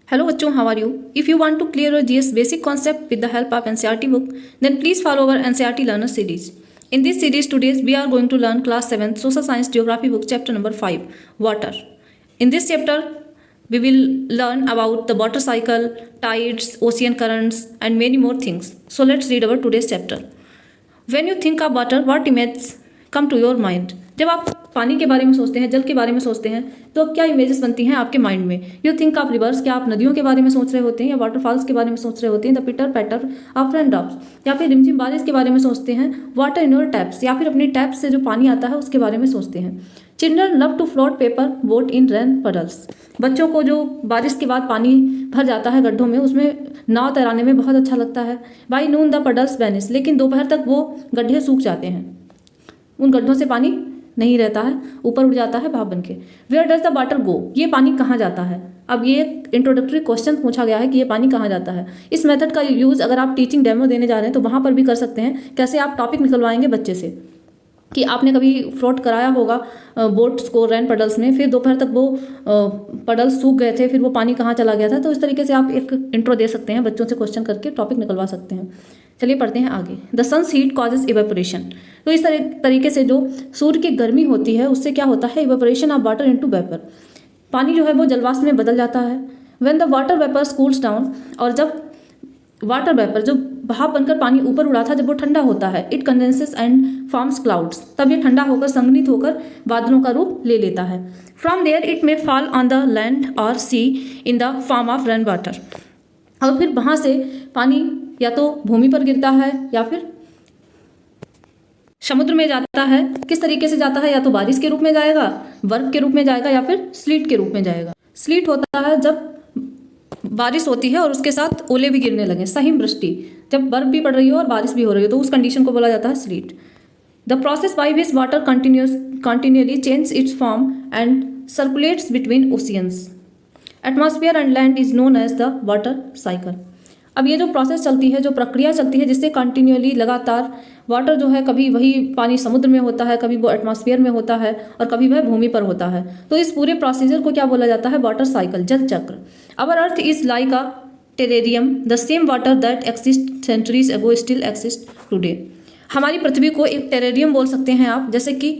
Hello bachcho, how are you? If you want to clear your GS basic concept with the help of NCERT book, then please follow our NCERT learner series. In this series today we are going to learn class 7 social science geography book chapter number 5 water. In this chapter we will learn about the water cycle, tides, ocean currents and many more things. So let's read our today's chapter. When you think of water, what images come to your mind? जब आप पानी के बारे में सोचते हैं, जल के बारे में सोचते हैं, तो क्या इमेजेस बनती हैं आपके माइंड में? यू थिंक ऑफ रिवर्स, क्या आप नदियों के बारे में सोच रहे होते हैं या वाटरफॉल्स के बारे में सोच रहे होते हैं, द पिटर पैटर ऑफ रेन ड्रॉप्स, या फिर रिमझिम बारिश के बारे में सोचते हैं, वाटर इन योर टैप्स, या फिर अपनी टैप्स से जो पानी आता है उसके बारे में सोचते हैं. Children love to float paper boat in rain puddles. बच्चों को जो बारिश के बाद पानी भर जाता है गड्ढों में, उसमें नाव तैराने में बहुत अच्छा लगता है. By Noon the puddles vanish, लेकिन दोपहर तक वो गड्ढे सूख जाते हैं, उन गड्ढों से पानी नहीं रहता है, ऊपर उड़ जाता है भाप बन के. Where does the water go, ये पानी कहाँ जाता है? अब ये इंट्रोडक्टरी क्वेश्चन पूछा गया है कि ये पानी कहाँ जाता है. इस मेथड का यूज़ अगर आप टीचिंग डेमो देने जा रहे हैं तो वहाँ पर भी कर सकते हैं. कैसे आप टॉपिक निकलवाएंगे बच्चे से कि आपने कभी फ्लोट कराया होगा बोट्स को रेन पडल्स में, फिर दोपहर तक वो पडल्स सूख गए थे, फिर वो पानी कहाँ चला गया था. तो इस तरीके से आप एक इंट्रो दे सकते हैं, बच्चों से क्वेश्चन करके टॉपिक निकलवा सकते हैं. चलिए पढ़ते हैं आगे. The sun's heat causes evaporation. तो इस तरीके से जो सूर्य की गर्मी होती है उससे क्या होता है, evaporation of water into vapour, पानी जो है वो जलवाष्प में बदल जाता है. When the water vapour cools down, और जब वाटर वेपर जो भाप बनकर पानी ऊपर उड़ा था, जब वो ठंडा होता है, it condenses and forms clouds, तब ये ठंडा होकर संघनित होकर बादलों का रूप ले लेता है. From there it may fall on the land और sea in the form of rain water. और फिर वहाँ से पानी या तो भूमि पर गिरता है या फिर समुद्र में जाता है. किस तरीके से जाता है? या तो बारिश के रूप में जाएगा, बर्फ के रूप में जाएगा, या फिर स्लीट के रूप में जाएगा. स्लीट होता है जब बारिश होती है और उसके साथ ओले भी गिरने लगे, सही वृष्टि, जब बर्फ भी पड़ रही हो और बारिश भी हो रही हो, तो उस कंडीशन को बोला जाता है sleet. The process by which water continuously change its form and circulates between oceans, atmosphere and land is known as the water cycle. अब ये जो प्रोसेस चलती है, जो प्रक्रिया चलती है, जिससे कंटिन्यूअली लगातार वाटर जो है, कभी वही पानी समुद्र में होता है, कभी वो एटमॉस्फेयर में होता है और कभी वह भूमि पर होता है, तो इस पूरे प्रोसीजर को क्या बोला जाता है? वाटर साइकिल, जल चक्र. Our earth is like a terrarium, the same water that exist centuries ago still exist today. हमारी पृथ्वी को एक टेरेरियम बोल सकते हैं आप, जैसे कि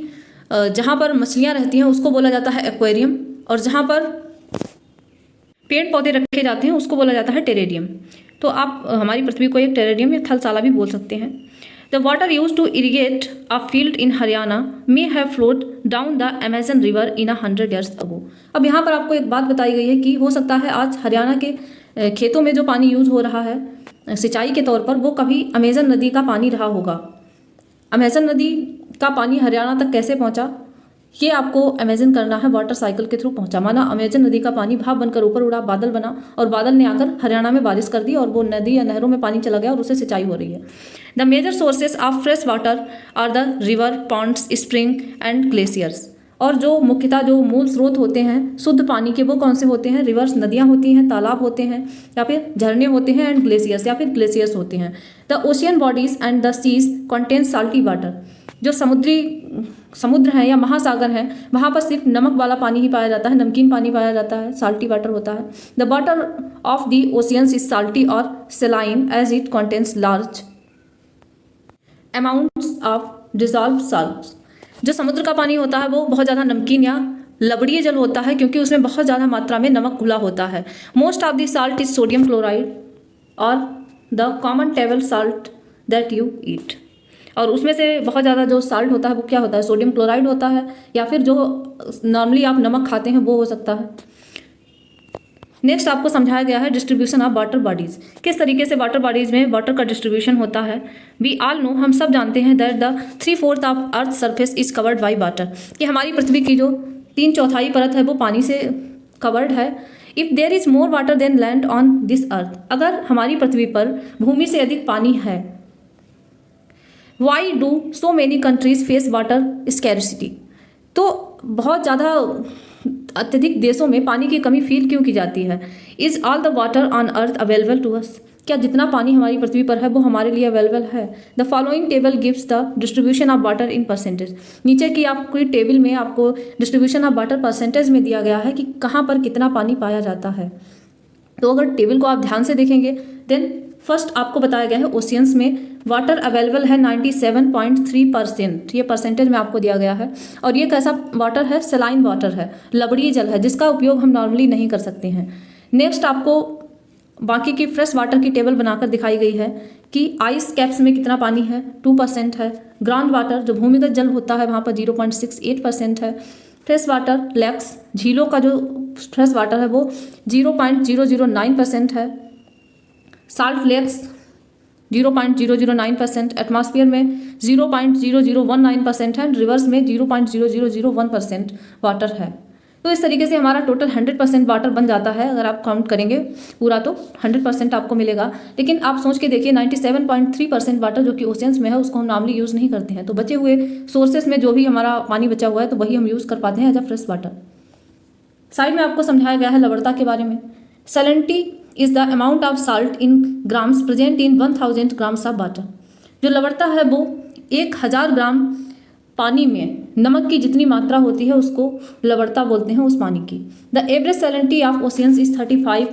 जहाँ पर मछलियाँ रहती हैं उसको बोला जाता है एक्वेरियम, और जहाँ पर पेड़ पौधे रखे जाते हैं उसको बोला जाता है टेरेरियम. तो आप हमारी पृथ्वी को एक टेरेरियम या थलशाला भी बोल सकते हैं. The water used to irrigate a field in Haryana may have flowed down the Amazon river in 100 years ago. अब यहाँ पर आपको एक बात बताई गई है कि हो सकता है आज हरियाणा के खेतों में जो पानी यूज हो रहा है सिंचाई के तौर पर, वो कभी अमेजन नदी का पानी रहा होगा. अमेजन नदी का पानी हरियाणा तक कैसे पहुँचा, ये आपको इमेजिन करना है. वाटर साइकिल के थ्रू पहुंचा, माना अमेजन नदी का पानी भाप बनकर ऊपर उड़ा, बादल बना और बादल ने आकर हरियाणा में बारिश कर दी और वो नदी या नहरों में पानी चला गया और उससे सिंचाई हो रही है. The major sources of fresh water are the river, ponds, spring and glaciers. और जो मुख्यतः जो मूल स्रोत होते हैं शुद्ध पानी के, वो कौन से होते हैं? रिवर्स, नदियाँ होती हैं, तालाब होते हैं, या फिर झरने होते हैं, एंड ग्लेशियर्स या फिर ग्लेशियर्स होते हैं. The ocean bodies and the seas contain salty water. जो समुद्र हैं या महासागर हैं, वहाँ पर सिर्फ नमक वाला पानी ही पाया जाता है, नमकीन पानी पाया जाता है, साल्टी वाटर होता है. The water of the oceans is salty और saline as it contains large amounts of dissolve salts. जो समुद्र का पानी होता है वो बहुत ज़्यादा नमकीन या लवणीय जल होता है, क्योंकि उसमें बहुत ज़्यादा मात्रा में नमक घुला होता है. Most of the salt is sodium chloride और the common table salt that you eat. और उसमें से बहुत ज़्यादा जो साल्ट होता है वो क्या होता है? सोडियम क्लोराइड होता है, या फिर जो नॉर्मली आप नमक खाते हैं वो हो सकता है. नेक्स्ट आपको समझाया गया है डिस्ट्रीब्यूशन ऑफ वाटर बॉडीज. किस तरीके से वाटर बॉडीज में वाटर का डिस्ट्रीब्यूशन होता है. वी ऑल नो, हम सब जानते हैं, that the 3/4 of earth surface is covered by water, कि हमारी पृथ्वी की जो 3/4 परत है वो पानी से कवर्ड है. If there is more water than land on this earth, अगर हमारी पृथ्वी पर भूमि से अधिक पानी है, why do so many countries face water scarcity. तो बहुत ज़्यादा अत्यधिक देशों में पानी की कमी फील क्यों की जाती है. Is all the water on earth available to us, क्या जितना पानी हमारी पृथ्वी पर है वो हमारे लिए अवेलेबल है. The following table gives the distribution of water in percentage. नीचे की आपकी टेबल में आपको डिस्ट्रीब्यूशन ऑफ वाटर परसेंटेज में दिया गया है कि कहाँ पर कितना पानी पाया जाता है. तो अगर टेबल को आप ध्यान से देखेंगे देन फर्स्ट आपको बताया गया है ओशियंस में वाटर अवेलेबल है 97.3%, ये परसेंटेज में आपको दिया गया है। और ये कैसा वाटर है? सलाइन वाटर है, लवणीय जल है, जिसका उपयोग हम नॉर्मली नहीं कर सकते हैं। नेक्स्ट आपको बाकी की फ्रेश वाटर की टेबल बनाकर दिखाई गई है कि आइस कैप्स में कितना पानी है, 2% है। ग्राउंड वाटर जो भूमिगत जल होता है वहाँ पर 0.68% है। फ्रेश वाटर लेक्स, झीलों का जो फ्रेश वाटर है वो 0.009% है। साल्ट लेक्स 0.009%, एटमॉस्फेयर में 0.0019% है, रिवर्स में 0.0001% वाटर है। तो इस तरीके से हमारा टोटल 100% वाटर बन जाता है। अगर आप काउंट करेंगे पूरा तो 100% आपको मिलेगा। लेकिन आप सोच के देखिए 97.3% वाटर जो कि ओशियंस में है उसको हम नॉर्मली यूज़ नहीं करते हैं। तो बचे हुए सोर्सेस में जो भी हमारा पानी बचा हुआ है तो वही हम यूज़ कर पाते हैं as a fresh water. Side में आपको समझाया गया है लवणता के बारे में। Salinity is the amount of salt in grams present in 1000 grams of water. जो लवणता है वो 1000 ग्राम पानी में नमक की जितनी मात्रा होती है उसको लवणता बोलते हैं उस पानी की। The average salinity of oceans is 35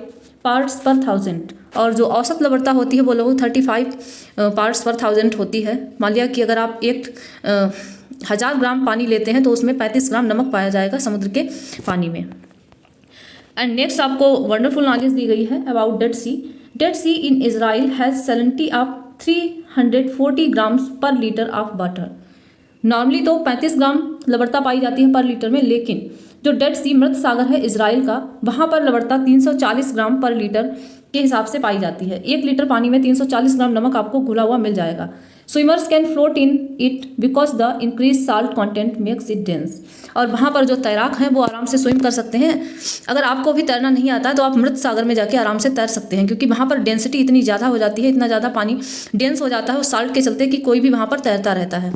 parts पर 1000, और जो औसत लवणता होती है वो लगभग 35 पार्ट्स पर 1000 होती है। मान लिया कि अगर आप 1000 ग्राम पानी लेते हैं तो उसमें 35 ग्राम नमक पाया जाएगा समुद्र के पानी में। एंड नेक्स्ट आपको वंडरफुल नॉलेज दी गई है about Dead Sea. Dead Sea in Israel has salinity of 340 grams per litre of water. Normally तो 35 ग्राम लवणता पाई जाती है पर लीटर में, लेकिन जो डेड सी मृत सागर है इजराइल का, वहाँ पर लवणता 340 ग्राम पर लीटर के हिसाब से पाई जाती है। 1 लीटर पानी में 340 ग्राम नमक आपको घुला हुआ मिल जाएगा। Swimmers can float in it because the increase salt content makes it dense. और वहाँ पर जो तैराक हैं वो आराम से स्विम कर सकते हैं। अगर आपको भी तैरना नहीं आता तो आप मृत सागर में जाके आराम से तैर सकते हैं, क्योंकि वहाँ पर डेंसिटी इतनी ज़्यादा हो जाती है, इतना ज़्यादा पानी डेंस हो जाता है उस साल्ट के चलते कि कोई भी वहाँ पर तैरता रहता है।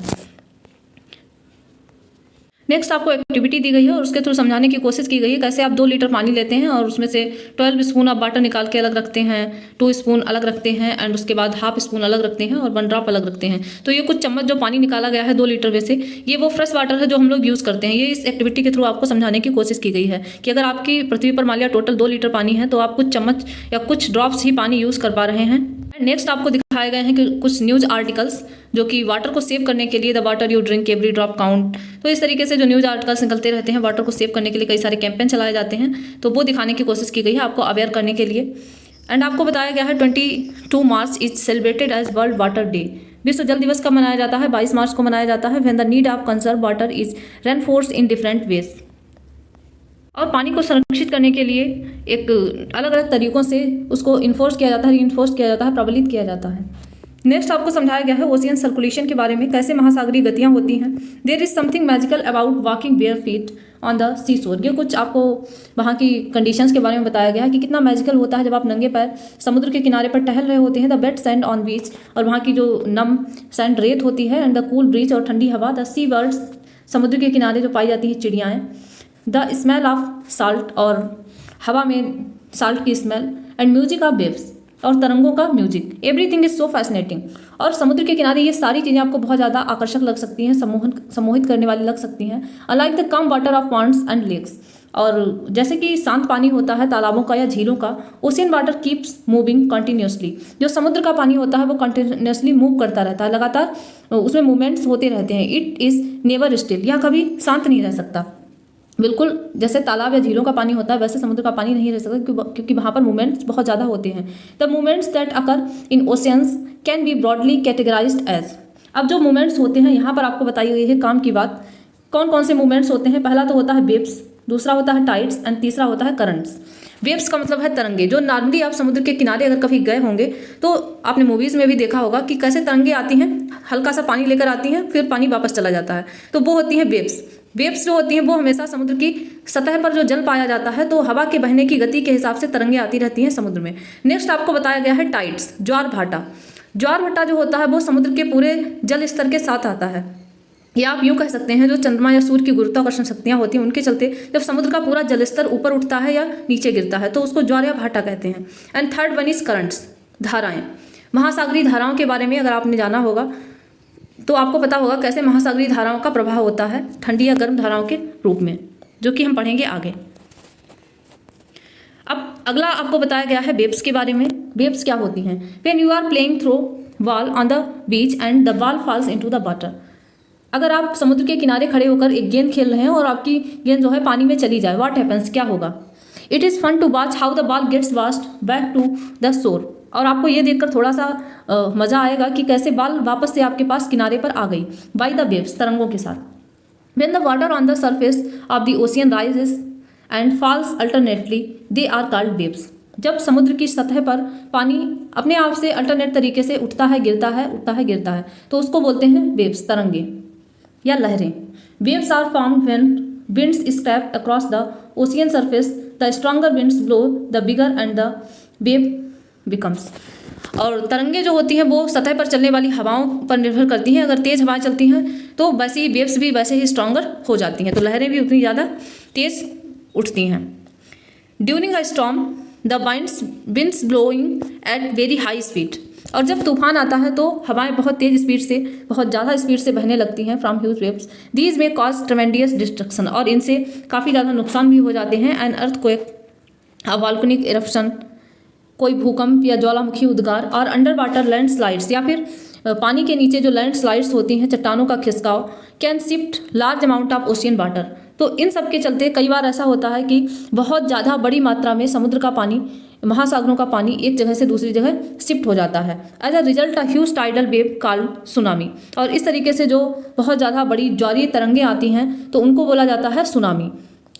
नेक्स्ट आपको एक्टिविटी दी गई है और उसके थ्रू समझाने की कोशिश की गई है कैसे आप 2 लीटर पानी लेते हैं और उसमें से 12 स्पून आप वाटर निकाल के अलग रखते हैं, 2 स्पून अलग रखते हैं एंड उसके बाद हाफ स्पून अलग रखते हैं और 1 ड्रॉप अलग रखते हैं। तो ये कुछ चम्मच जो पानी निकाला गया है 2 लीटर में से, ये वो फ्रेश वाटर है जो हम लोग यूज़ करते हैं। ये इस एक्टिविटी के थ्रू आपको समझाने की कोशिश की गई है कि अगर आपकी पृथ्वी पर मान लिया टोटल 2 लीटर पानी है तो आप कुछ चम्मच या कुछ ड्रॉप्स ही पानी यूज़ कर पा रहे हैं। नेक्स्ट आपको दिखाए गए हैं कि कुछ न्यूज़ आर्टिकल्स जो कि वाटर को सेव करने के लिए, the water you drink every drop count. तो इस तरीके से जो न्यूज़ आर्टिकल्स निकलते रहते हैं, वाटर को सेव करने के लिए कई सारे कैंपेन चलाए जाते हैं, तो वो दिखाने की कोशिश की गई है आपको अवेयर करने के लिए। एंड आपको बताया गया है 22 March is celebrated as World Water Day. विश्व जल दिवस कब मनाया जाता है? 22 मार्च को मनाया जाता है। When the need of conserve water is reinforced in different ways. और पानी को संरक्षित करने के लिए एक अलग अलग तरीकों से उसको इन्फोर्स किया जाता है, रीइन्फोर्स किया जाता है, प्रबलित किया जाता है। नेक्स्ट आपको समझाया गया है ओशियन सर्कुलेशन के बारे में, कैसे महासागरीय गतियाँ होती हैं। There is something magical about walking bare feet on the sea shore. ये कुछ आपको वहाँ की कंडीशंस के बारे में बताया गया है कि कितना मैजिकल होता है जब आप नंगे पैर समुद्र के किनारे पर टहल रहे होते हैं। द वेट सैंड ऑन बीच, और वहाँ की जो नम सैंड रेत होती है, एंड द कूल ब्रीज और ठंडी हवा। द सी बर्ड्स, समुद्र के किनारे जो पाई जाती है चिड़ियाएँ। द स्मेल ऑफ साल्ट, और हवा में साल्ट की smell. And music of waves, और तरंगों का music. Everything is so fascinating. और समुद्र के किनारे ये सारी चीज़ें आपको बहुत ज़्यादा आकर्षक लग सकती हैं, सम्मोहित करने वाली लग सकती हैं। Alike the calm water of ponds and lakes, और जैसे कि शांत पानी होता है तालाबों का या झीलों का, ocean water keeps moving continuously. जो समुद्र का पानी होता है वो कंटिन्यूसली मूव करता रहता है, लगातार उसमें मूवमेंट्स होते रहते हैं। इट इज़ नेवर स्टिल, यह कभी शांत नहीं रह सकता। बिल्कुल जैसे तालाब या झीलों का पानी होता है वैसे समुद्र का पानी नहीं रह सकता, क्योंकि वहाँ पर मूवमेंट्स बहुत ज़्यादा होते हैं। The movements that occur in oceans can be broadly categorised as. अब जो मूवमेंट्स होते हैं यहाँ पर आपको बताई गई है काम की बात। कौन कौन से मूवमेंट्स होते हैं? पहला तो होता है वेव्स, दूसरा होता है टाइड्स एंड तीसरा होता है करंट्स। वेव्स का मतलब है तरंगे। जो नॉर्मली आप समुद्र के किनारे अगर कभी गए होंगे तो आपने मूवीज़ में भी देखा होगा कि कैसे तरंगे आती हैं, हल्का सा पानी लेकर आती हैं, फिर पानी वापस चला जाता है, तो वो होती है वेव्स। वेव्स जो होती हैं वो हमेशा समुद्र की सतह पर जो जल पाया जाता है तो हवा के बहने की गति के हिसाब से तरंगे आती रहती हैं समुद्र में। नेक्स्ट आपको बताया गया है टाइड्स, ज्वार भाटा। ज्वार भाटा जो होता है वो समुद्र के पूरे जल स्तर के साथ आता है, या आप यूँ कह सकते हैं जो चंद्रमा या सूर्य की गुरुत्वाकर्षण शक्तियाँ होती हैं उनके चलते जब समुद्र का पूरा जलस्तर ऊपर उठता है या नीचे गिरता है तो उसको ज्वार या भाटा कहते हैं। And third one is currents, धाराएं। महासागरीय धाराओं के बारे में अगर आपने जाना होगा तो आपको पता होगा कैसे महासागरीय धाराओं का प्रभाव होता है ठंडी या गर्म धाराओं के रूप में, जो कि हम पढ़ेंगे आगे। अब अगला आपको बताया गया है वेव्स के बारे में। वेव्स क्या होती हैं? When you are playing throw ball on the beach and the ball falls into the water. अगर आप समुद्र के किनारे खड़े होकर एक गेंद खेल रहे हैं और आपकी गेंद जो है पानी में चली जाए, व्हाट हैपेंस, क्या होगा? It is fun to watch how the ball gets washed back to the shore. और आपको ये देखकर थोड़ा सा मज़ा आएगा कि कैसे बॉल वापस से आपके पास किनारे पर आ गई, बाई द वेव्स, तरंगों के साथ। When the water on the surface of the ocean rises and falls alternately they are called waves. जब समुद्र की सतह पर पानी अपने आप से अल्टरनेट तरीके से उठता है गिरता है, उठता है गिरता है, तो उसको बोलते हैं वेव्स, तरंगे या लहरें। Waves are formed when winds scrape across the ocean surface. The stronger winds blow, the bigger and the wave becomes. और तरंगे जो होती हैं वो सतह पर चलने वाली हवाओं पर निर्भर करती हैं। अगर तेज़ हवाएं चलती हैं तो वैसे ही वेव्स भी वैसे ही स्ट्रॉन्गर हो जाती हैं, तो लहरें भी उतनी ज़्यादा तेज़ उठती हैं। During a storm the winds blowing at very high speed. और जब तूफान आता है तो हवाएं बहुत तेज़ स्पीड से, बहुत ज़्यादा स्पीड से बहने लगती हैं फ्रॉम ह्यूज वेव्स। दीज में कॉज ट्रेमेंडियस डिस्ट्रक्शन, और इनसे काफ़ी ज़्यादा नुकसान भी हो जाते हैं। And earthquake, a volcanic eruption, कोई भूकंप या ज्वालामुखी उद्गार, और अंडर वाटर लैंडस्लाइड्स, या फिर पानी के नीचे जो लैंडस्लाइड्स होती हैं, चट्टानों का खिसकाव, can shift large amount of ocean water. तो इन सब के चलते कई बार ऐसा होता है कि बहुत ज़्यादा बड़ी मात्रा में समुद्र का पानी, महासागरों का पानी एक जगह से दूसरी जगह शिफ्ट हो जाता है। As a result a huge tidal wave called tsunami. और इस तरीके से जो बहुत ज़्यादा बड़ी ज्वारीय तरंगे आती हैं तो उनको बोला जाता है tsunami.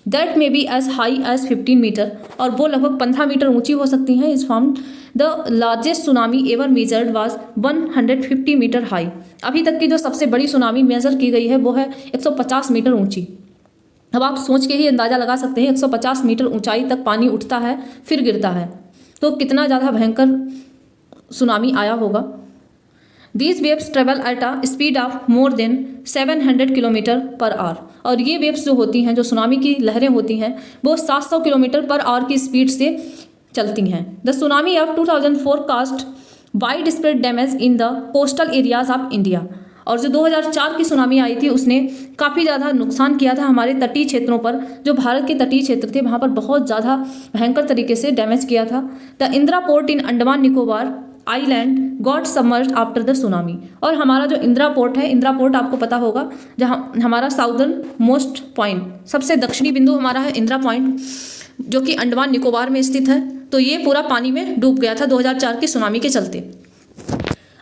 That may be as high as 15 metre, और वो लगभग 15 मीटर ऊंची हो सकती हैं। इस form the largest tsunami ever measured was 150 metre high. अभी तक की जो सबसे बड़ी सुनामी मेजर की गई है वो है 150 मीटर ऊंची। अब आप सोच के ही अंदाज़ा लगा सकते हैं 150 मीटर ऊंचाई तक पानी उठता है फिर गिरता है, तो कितना ज़्यादा भयंकर सुनामी आया होगा। These waves travel at a speed of more than 700 kilometre per hour. और ये वेव्स जो होती हैं, जो सुनामी की लहरें होती हैं, वो 700 किलोमीटर पर आवर की स्पीड से चलती हैं। The tsunami of 2004 caused widespread damage in the coastal areas of India. और जो 2004 की सुनामी आई थी उसने काफ़ी ज़्यादा नुकसान किया था हमारे तटीय क्षेत्रों पर, जो भारत के तटीय क्षेत्र थे वहाँ पर बहुत ज़्यादा भयंकर तरीके से डैमेज किया था। The Indira port in Andaman Nicobar island got submerged after the tsunami. और हमारा जो इंदिरा पोर्ट है, इंदिरा पोर्ट आपको पता होगा, जहाँ हमारा साउदर्न मोस्ट पॉइंट, सबसे दक्षिणी बिंदु हमारा है इंदिरा पॉइंट, जो कि अंडमान निकोबार में स्थित है। तो ये पूरा पानी में डूब गया था 2004 की सुनामी के चलते।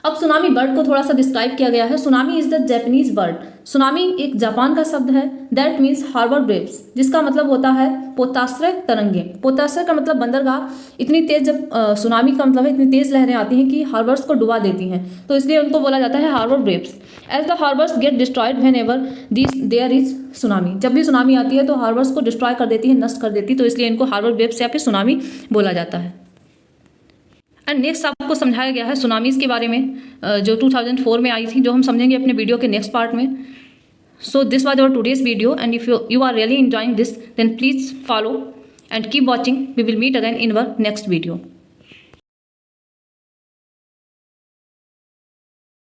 अब सुनामी वर्ड को थोड़ा सा डिस्क्राइब किया गया है। Tsunami is the Japanese word. Tsunami एक जापान का शब्द है। दैट मीन्स हार्बर वेव्स, जिसका मतलब होता है पोताश्रय तरंगे। पोताश्रय का मतलब बंदरगाह। इतनी तेज, जब सुनामी का मतलब है इतनी तेज लहरें आती हैं कि हार्बर्स को डुबा देती हैं, तो इसलिए उनको बोला जाता है harbour waves. As the harbours get destroyed whenever there is tsunami. जब भी सुनामी आती है तो हार्बर्स को डिस्ट्रॉय कर देती है, नष्ट कर देती है, तो इसलिए इनको हार्बर वेव्स या फिर सुनामी बोला जाता है। एंड नेक्स्ट आपको समझाया गया है सुनामीज़ के बारे में, जो 2004 में आई थी, जो हम समझेंगे अपने वीडियो के नेक्स्ट पार्ट में। So this was our today's video, and if you are really enjoying this, then please follow and keep watching. We will meet again in our next video.